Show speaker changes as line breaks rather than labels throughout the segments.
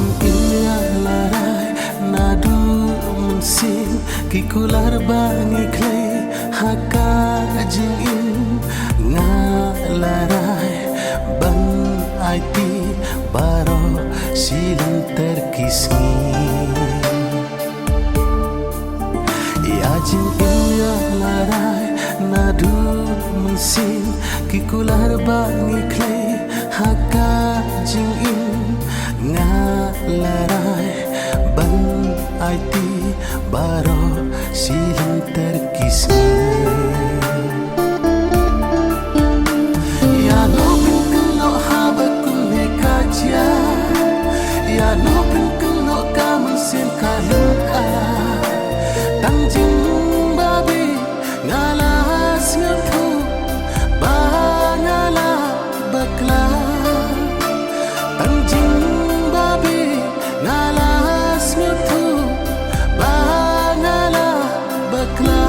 jing inya larai nadu mensin kikular bangi clay haka jing in ngalarai ban aiti baro silang terkisni ya jing inya larai nadu mensin kikular bangi clay haka jing in ngalarai ban aiti baro silang terkisni ya no pinno habakun ne kaja ya no pinno kamun sen kaluka tangjing babi ngalas ngatu bangala bakla tangjing babi ngalas ngatu bangala bakla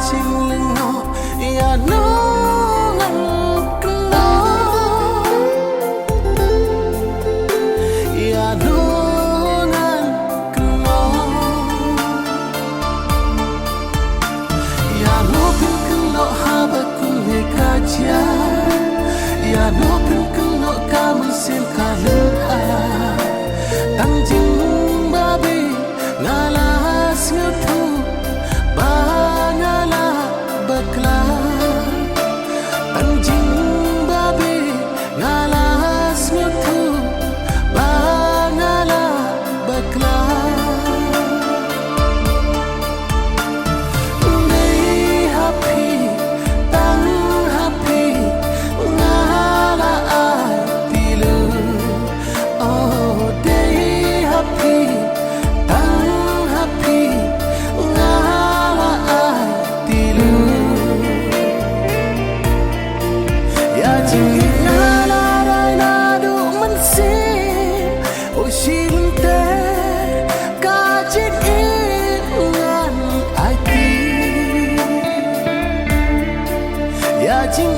ching lengo ya no ngano ya no ngano ya no pinno habakun ne kaja ya no pinno kamun sen kaluka tangjing babi ngalas ngatu bakla tangjing babi ngalas ngatu bangala bakla nei happy tang happy ngala atilu oh dei happy tang happy ngala atilu jing ngalarai nadu mensin oh silente kajin ingan aiti ya jing